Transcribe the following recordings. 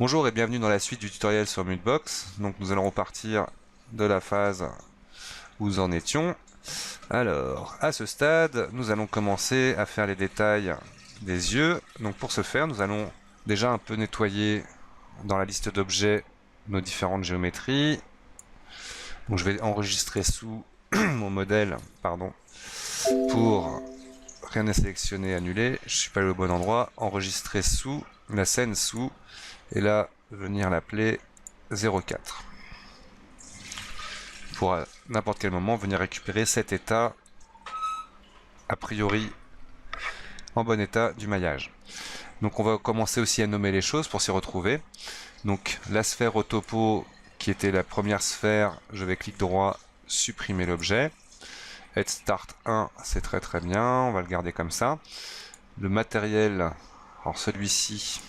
Bonjour et bienvenue dans la suite du tutoriel sur Mudbox. Donc nous allons repartir de la phase où nous en étions. Alors, à ce stade, nous allons commencer à faire les détails des yeux. Donc pour ce faire, nous allons déjà un peu nettoyer dans la liste d'objets nos différentes géométries. Donc je vais enregistrer sous mon modèle, pardon, pour rien n'est sélectionné, annuler. Je suis pas allé au bon endroit. Enregistrer sous, la scène sous, et là venir l'appeler 04. Pour à n'importe quel moment venir récupérer cet état a priori en bon état du maillage. Donc on va commencer aussi à nommer les choses pour s'y retrouver. Donc la sphère au topo qui était la première sphère, je vais clic droit, supprimer l'objet. Head start 1, c'est très bien, on va le garder comme ça. Le matériel, alors celui-ci,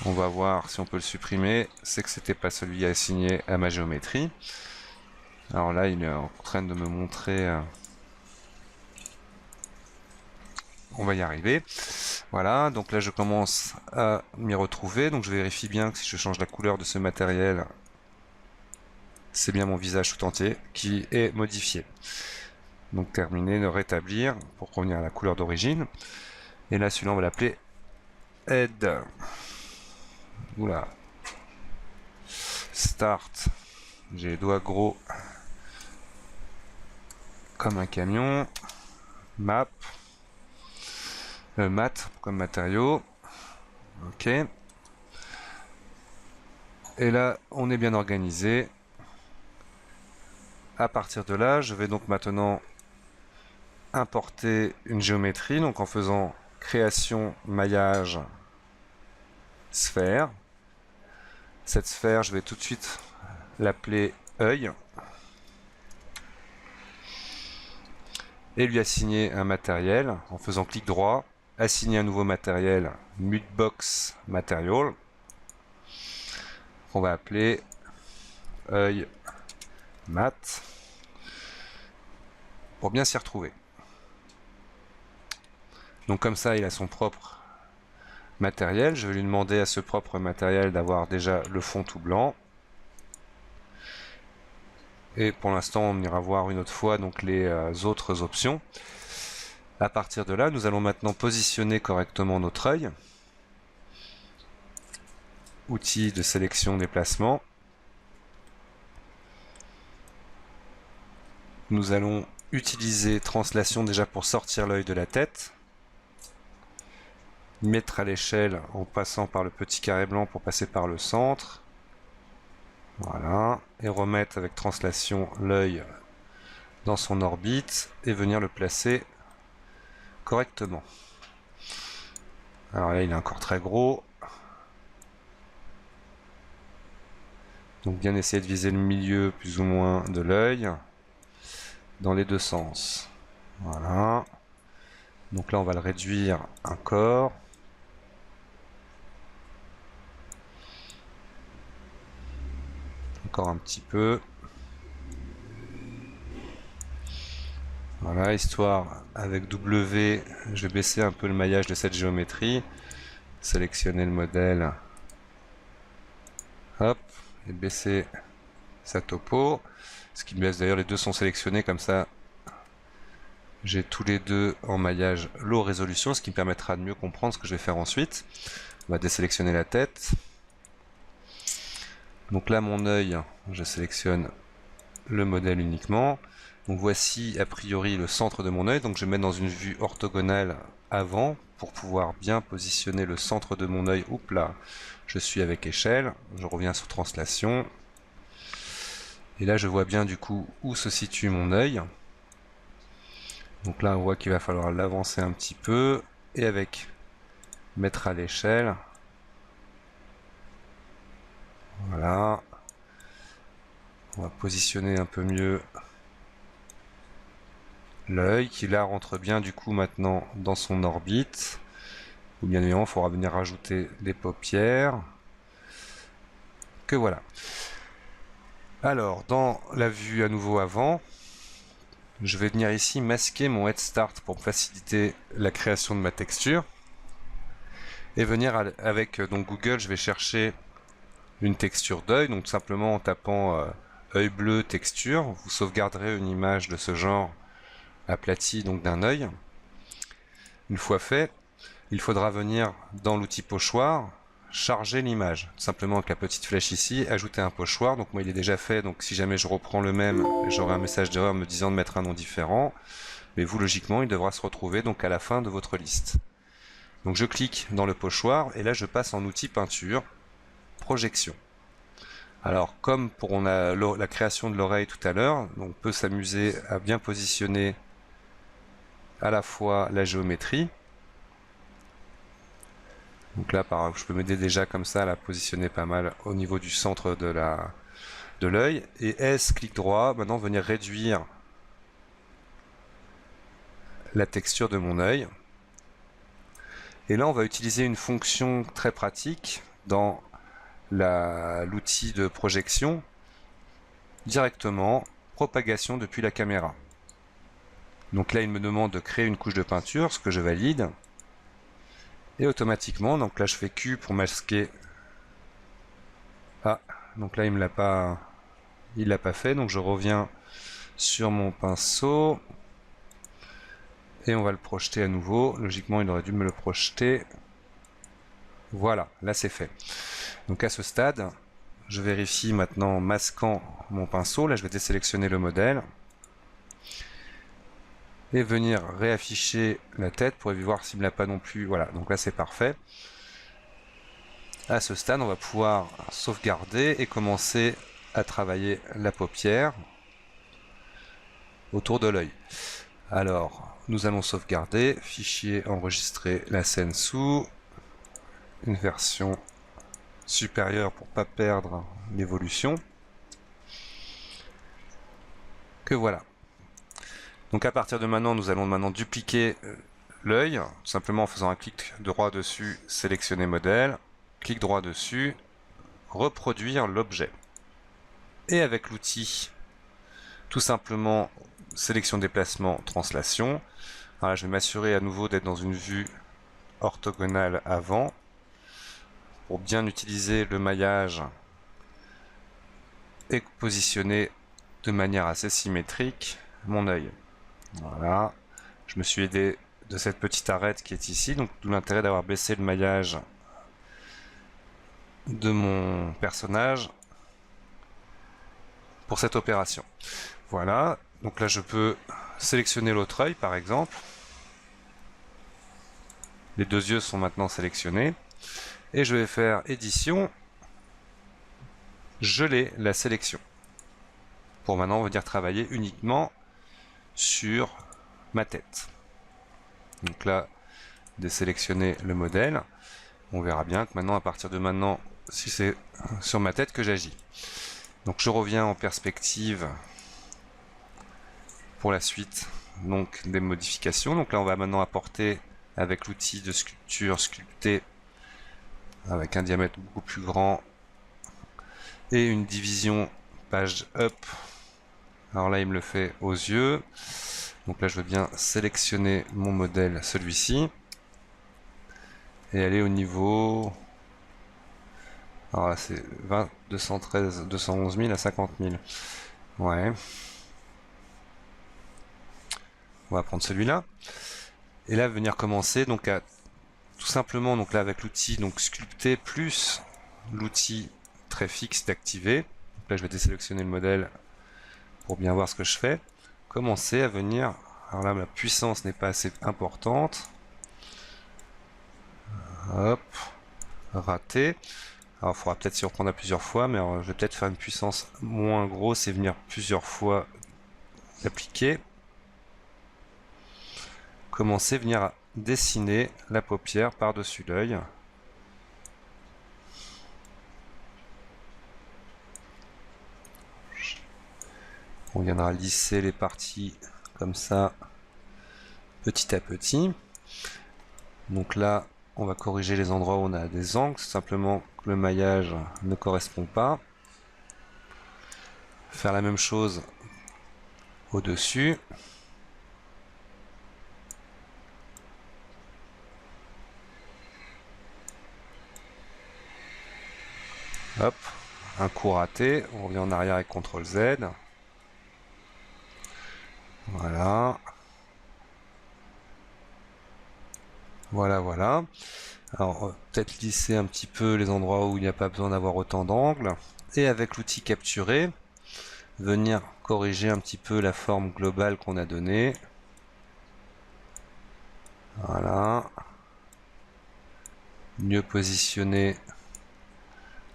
on va voir si on peut le supprimer. C'est que c'était pas celui assigné à ma géométrie. Alors là, il est en train de me montrer. On va y arriver. Voilà, donc là je commence à m'y retrouver. Donc je vérifie bien que si je change la couleur de ce matériel, c'est bien mon visage tout entier qui est modifié. Donc terminer, de rétablir pour revenir à la couleur d'origine. Et là celui-là on va l'appeler Head. Oula. Start. J'ai les doigts gros comme un camion. Map. Mat comme matériau. Ok. Et là, on est bien organisé. À partir de là, je vais donc maintenant importer une géométrie, donc en faisant création, maillage, sphère. Cette sphère, je vais tout de suite l'appeler œil et lui assigner un matériel en faisant clic droit, assigner un nouveau matériel, Mudbox Material, qu'on va appeler œil mat, pour bien s'y retrouver. Donc comme ça, il a son propre matériel. Je vais lui demander à ce propre matériel d'avoir déjà le fond tout blanc. Et pour l'instant, on ira voir une autre fois donc les autres options. À partir de là, nous allons maintenant positionner correctement notre œil. Outils de sélection déplacement. Nous allons utiliser translation déjà pour sortir l'œil de la tête. Mettre à l'échelle en passant par le petit carré blanc pour passer par le centre. Voilà. Et remettre avec translation l'œil dans son orbite et venir le placer correctement. Alors là, il est encore très gros. Donc bien essayer de viser le milieu plus ou moins de l'œil dans les deux sens. Voilà. Donc là, on va le réduire encore. Encore un petit peu. Voilà, histoire avec W, je vais baisser un peu le maillage de cette géométrie. Sélectionner le modèle. Hop, et baisser sa topo. Ce qui me laisse d'ailleurs, les deux sont sélectionnés comme ça. J'ai tous les deux en maillage low résolution, ce qui me permettra de mieux comprendre ce que je vais faire ensuite. On va désélectionner la tête. Donc là, mon œil, je sélectionne le modèle uniquement. Donc voici a priori le centre de mon œil. Donc je vais mettre dans une vue orthogonale avant pour pouvoir bien positionner le centre de mon œil. Oups là, je suis avec échelle. Je reviens sur translation. Et là, je vois bien du coup où se situe mon œil. Donc là, on voit qu'il va falloir l'avancer un petit peu. Et avec mettre à l'échelle. Voilà. On va positionner un peu mieux l'œil qui là rentre bien du coup maintenant dans son orbite. Ou bien évidemment, il faudra venir rajouter les paupières. Que voilà. Alors, dans la vue à nouveau avant, je vais venir ici masquer mon head start pour faciliter la création de ma texture. Et venir avec donc Google, je vais chercher une texture d'œil, donc tout simplement en tapant œil bleu texture, vous sauvegarderez une image de ce genre aplatie donc d'un œil. Une fois fait, il faudra venir dans l'outil pochoir, charger l'image. Tout simplement avec la petite flèche ici, ajouter un pochoir. Donc moi il est déjà fait, donc si jamais je reprends le même, j'aurai un message d'erreur me disant de mettre un nom différent. Mais vous logiquement il devra se retrouver donc à la fin de votre liste. Donc je clique dans le pochoir et là je passe en outil peinture, projection. Alors comme pour la création de l'oreille tout à l'heure, on peut s'amuser à bien positionner à la fois la géométrie. Donc là je peux m'aider déjà comme ça à la positionner pas mal au niveau du centre de l'œil. Et S, clic droit, maintenant venir réduire la texture de mon œil. Et là on va utiliser une fonction très pratique dans l'outil de projection, directement propagation depuis la caméra. Donc là il me demande de créer une couche de peinture, ce que je valide. Et automatiquement, donc là je fais Q pour masquer. Ah, donc là il l'a pas fait, donc je reviens sur mon pinceau. Et on va le projeter à nouveau. Logiquement il aurait dû me le projeter. Voilà, là c'est fait. Donc à ce stade, je vérifie maintenant en masquant mon pinceau. Là je vais désélectionner le modèle. Et venir réafficher la tête pour voir s'il ne l'a pas non plus. Voilà, donc là c'est parfait. À ce stade, on va pouvoir sauvegarder et commencer à travailler la paupière autour de l'œil. Alors, nous allons sauvegarder, fichier enregistrer la scène sous, une version supérieure pour ne pas perdre l'évolution. Que voilà. Donc à partir de maintenant, nous allons maintenant dupliquer l'œil, simplement en faisant un clic droit dessus, sélectionner modèle, clic droit dessus, reproduire l'objet. Et avec l'outil, tout simplement, sélection déplacement, translation. Alors là, je vais m'assurer à nouveau d'être dans une vue orthogonale avant, pour bien utiliser le maillage et positionner de manière assez symétrique mon œil. Voilà, je me suis aidé de cette petite arête qui est ici, donc d'où l'intérêt d'avoir baissé le maillage de mon personnage pour cette opération. Voilà, donc là je peux sélectionner l'autre œil par exemple. Les deux yeux sont maintenant sélectionnés. Et je vais faire édition, geler la sélection. Pour maintenant venir travailler uniquement sur ma tête. Donc là, désélectionner le modèle. On verra bien que maintenant, à partir de maintenant, si c'est sur ma tête que j'agis. Donc je reviens en perspective pour la suite donc des modifications. Donc là on va maintenant apporter avec l'outil de sculpture sculpter avec un diamètre beaucoup plus grand et une division page up. Alors là il me le fait aux yeux. Donc là je veux bien sélectionner mon modèle, celui-ci, et aller au niveau. Alors là c'est 20, 213, 211 000 à 50 000. Ouais. On va prendre celui-là. Et là venir commencer donc à tout simplement donc là avec l'outil donc sculpter plus l'outil très fixe d'activer. Donc là je vais désélectionner le modèle pour bien voir ce que je fais. Commencer à venir. Alors là ma puissance n'est pas assez importante. Hop. Raté. Alors il faudra peut-être s'y reprendre à plusieurs fois, mais je vais peut-être faire une puissance moins grosse et venir plusieurs fois l'appliquer. Commencer à venir dessiner la paupière par-dessus l'œil. On viendra lisser les parties comme ça, petit à petit. Donc là, on va corriger les endroits où on a des angles, simplement que le maillage ne correspond pas. Faire la même chose au-dessus. Hop, un coup raté, on revient en arrière avec CTRL Z. Voilà. Voilà, voilà. Alors, peut-être lisser un petit peu les endroits où il n'y a pas besoin d'avoir autant d'angles. Et avec l'outil capturer, venir corriger un petit peu la forme globale qu'on a donnée. Voilà. Mieux positionner.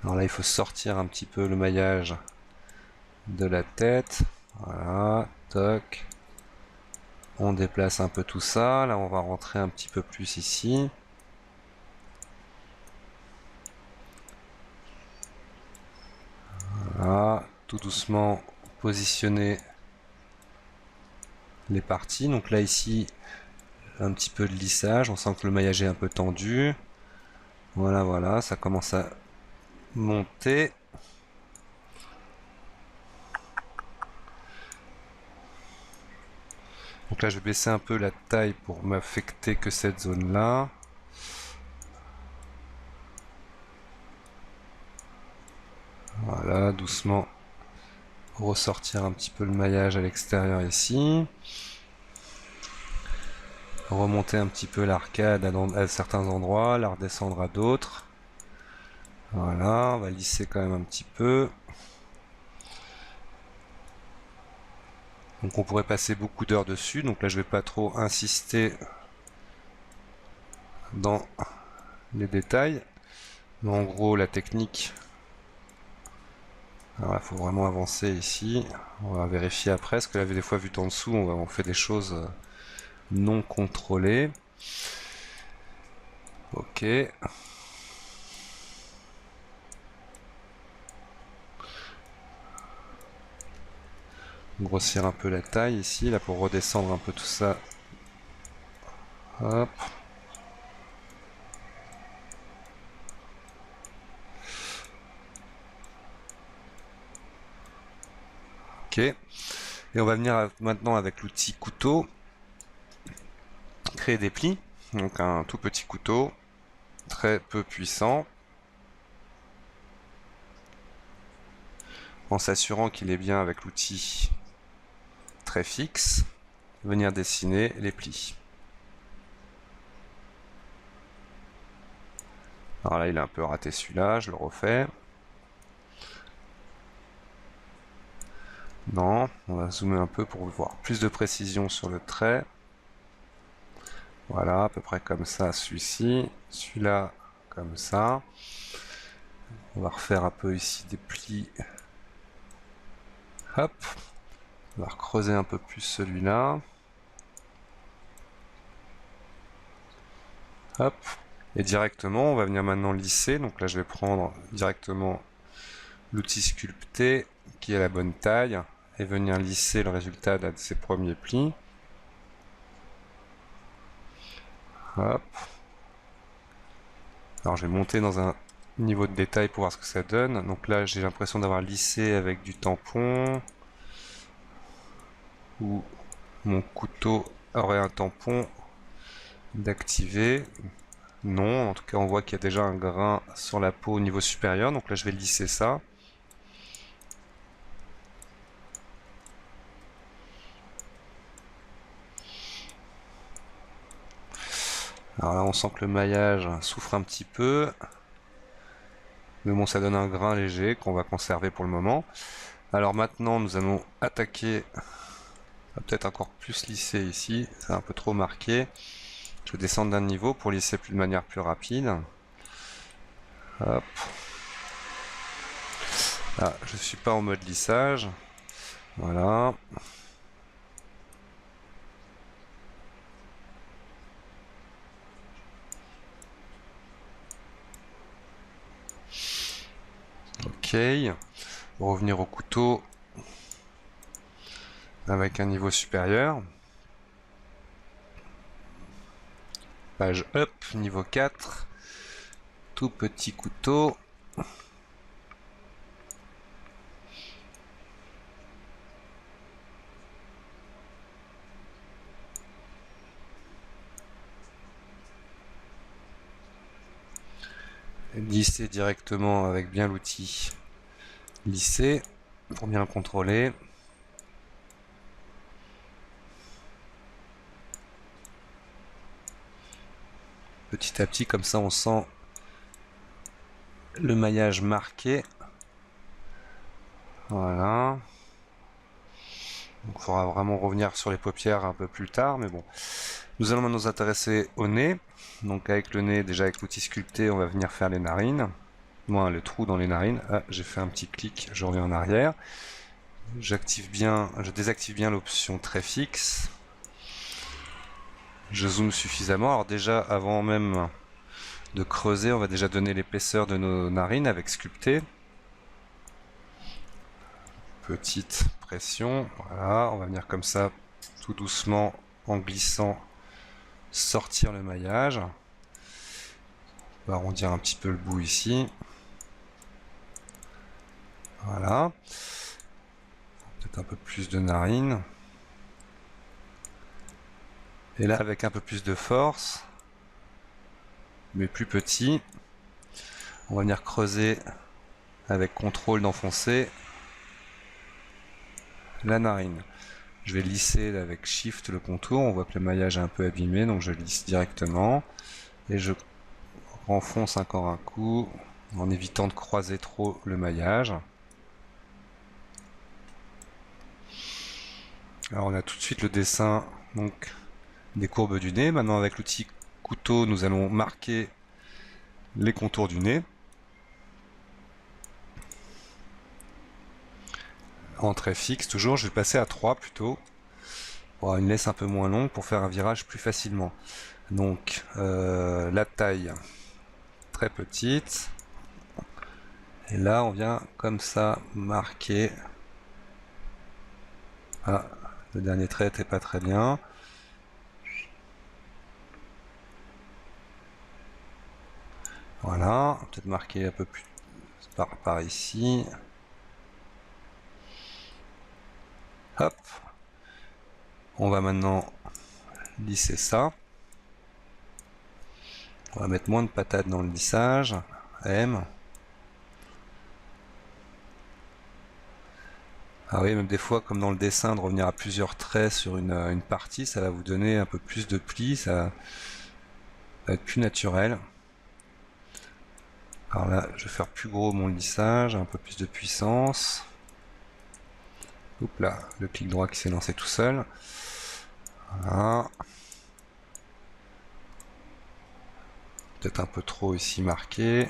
Alors là, il faut sortir un petit peu le maillage de la tête. Voilà. Toc. On déplace un peu tout ça. Là, on va rentrer un petit peu plus ici. Voilà. Tout doucement positionner les parties. Donc là, ici, un petit peu de lissage. On sent que le maillage est un peu tendu. Voilà, voilà. Ça commence à monter. Donc là, je vais baisser un peu la taille pour m'affecter que cette zone-là. Voilà, doucement ressortir un petit peu le maillage à l'extérieur ici. Remonter un petit peu l'arcade à certains endroits, la redescendre à d'autres. Voilà, on va lisser quand même un petit peu. Donc on pourrait passer beaucoup d'heures dessus, donc là je vais pas trop insister dans les détails. Mais en gros la technique, il faut vraiment avancer ici. On va vérifier après, parce que là des fois vu en dessous, on fait des choses non contrôlées. Ok. Grossir un peu la taille ici, là pour redescendre un peu tout ça. Hop. Ok. Et on va venir maintenant avec l'outil couteau créer des plis. Donc un tout petit couteau, très peu puissant, en s'assurant qu'il est bien avec l'outil très fixe. Venir dessiner les plis. Alors là, il est un peu raté celui-là, je le refais. Non, on va zoomer un peu pour voir plus de précision sur le trait. Voilà, à peu près comme ça, celui-ci. Celui-là, comme ça. On va refaire un peu ici des plis. Hop. On va recreuser un peu plus celui-là. Hop. Et directement, on va venir maintenant lisser. Donc là, je vais prendre directement l'outil sculpter qui est la bonne taille et venir lisser le résultat de ces premiers plis. Hop. Alors je vais monter dans un niveau de détail pour voir ce que ça donne. Donc là j'ai l'impression d'avoir lissé avec du tampon. Ou mon couteau aurait un tampon d'activer. Non, en tout cas on voit qu'il y a déjà un grain sur la peau au niveau supérieur. Donc là je vais lisser ça. Alors là on sent que le maillage souffre un petit peu. Mais bon, ça donne un grain léger qu'on va conserver pour le moment. Alors maintenant, nous allons attaquer. On va peut-être encore plus lisser ici. C'est un peu trop marqué. Je vais descendre d'un niveau pour lisser de manière plus rapide. Hop. Là, je suis pas en mode lissage. Voilà. Ok. Revenir au couteau avec un niveau supérieur. Page up, niveau 4. Tout petit couteau. lisser directement avec bien l'outil lisser pour bien le contrôler. Petit à petit, comme ça on sent le maillage marqué. Voilà. Donc, il faudra vraiment revenir sur les paupières un peu plus tard, mais bon. Nous allons maintenant nous intéresser au nez. Donc avec le nez, déjà avec l'outil sculpté, on va venir faire les narines. Moins le trou dans les narines. Ah, j'ai fait un petit clic, je reviens en arrière. Je désactive bien l'option très fixe. Je zoome suffisamment. Alors déjà, avant même de creuser, on va déjà donner l'épaisseur de nos narines avec sculpté. Petite pression, voilà, on va venir comme ça, tout doucement, en glissant, sortir le maillage. On va arrondir un petit peu le bout ici. Voilà. Peut-être un peu plus de narines. Et là, avec un peu plus de force, mais plus petit, on va venir creuser avec contrôle d'enfoncer la narine. Je vais lisser avec Shift le contour. On voit que le maillage est un peu abîmé, donc je lisse directement. Et je renfonce encore un coup, en évitant de croiser trop le maillage. Alors on a tout de suite le dessin donc des courbes du nez. Maintenant avec l'outil couteau, nous allons marquer les contours du nez. En trait fixe toujours, je vais passer à 3 plutôt, pour avoir une laisse un peu moins longue pour faire un virage plus facilement. Donc la taille très petite. Et là on vient comme ça marquer. Ah, le dernier trait n'était pas très bien. Voilà, peut-être marquer un peu plus par ici. Hop. On va maintenant lisser ça. On va mettre moins de patates dans le lissage. M. Ah oui, même des fois, comme dans le dessin, de revenir à plusieurs traits sur une partie, ça va vous donner un peu plus de plis, ça va être plus naturel. Alors là, je vais faire plus gros mon lissage, un peu plus de puissance. Oups là, le clic droit qui s'est lancé tout seul. Voilà. Peut-être un peu trop ici marqué.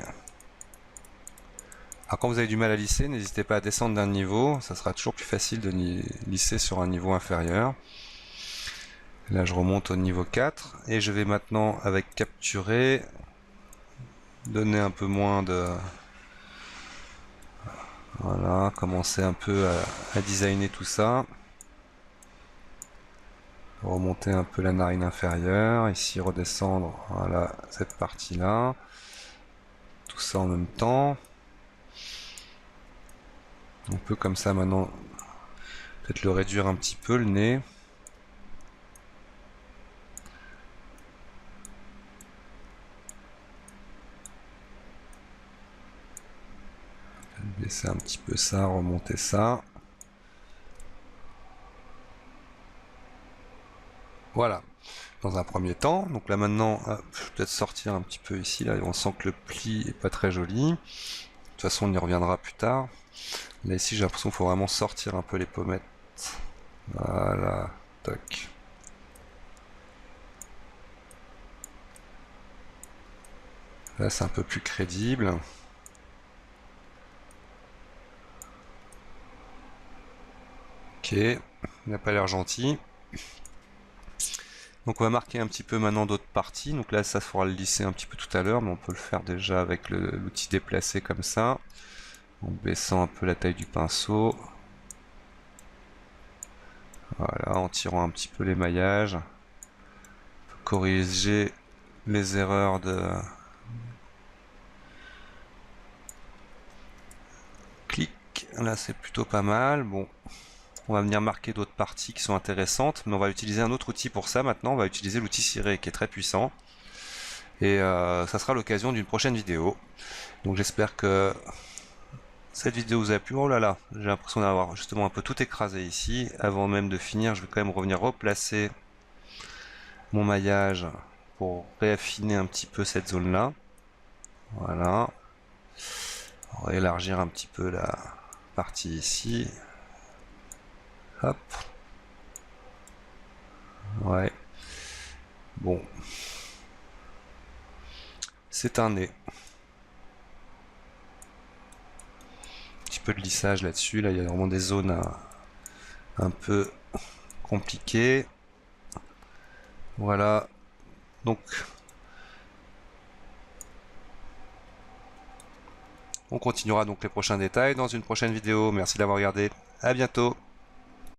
Alors quand vous avez du mal à lisser, n'hésitez pas à descendre d'un niveau, ça sera toujours plus facile de lisser sur un niveau inférieur. Là je remonte au niveau 4 et je vais maintenant avec capturer donner un peu moins de... Voilà, commencer un peu à designer tout ça. Remonter un peu la narine inférieure, ici redescendre, voilà, cette partie-là. Tout ça en même temps. On peut comme ça maintenant peut-être le réduire un petit peu le nez. Baisser un petit peu ça, remonter ça. Voilà, dans un premier temps. Donc là maintenant, je vais peut-être sortir un petit peu ici. Là, on sent que le pli est pas très joli. De toute façon, on y reviendra plus tard. Là ici, j'ai l'impression qu'il faut vraiment sortir un peu les pommettes. Voilà, toc. Là, c'est un peu plus crédible. Ok, il n'a pas l'air gentil. Donc on va marquer un petit peu maintenant d'autres parties. Donc là, ça faudra le lisser un petit peu tout à l'heure, mais on peut le faire déjà avec l'outil déplacé comme ça. En baissant un peu la taille du pinceau. Voilà, en tirant un petit peu les maillages. Corriger les erreurs de clic. Là, c'est plutôt pas mal. Bon, on va venir marquer d'autres parties qui sont intéressantes, mais on va utiliser un autre outil pour ça maintenant. On va utiliser l'outil ciré qui est très puissant. Et ça sera l'occasion d'une prochaine vidéo. Donc j'espère que cette vidéo vous a plu. Oh là là, j'ai l'impression d'avoir justement un peu tout écrasé ici. Avant même de finir, je vais quand même revenir replacer mon maillage pour réaffiner un petit peu cette zone là. Voilà. On va élargir un petit peu la partie ici. Hop. Ouais. Bon. C'est un nez. Un petit peu de lissage là-dessus. Là, il y a vraiment des zones un peu compliquées. Voilà. Donc, on continuera donc les prochains détails dans une prochaine vidéo. Merci d'avoir regardé. À bientôt.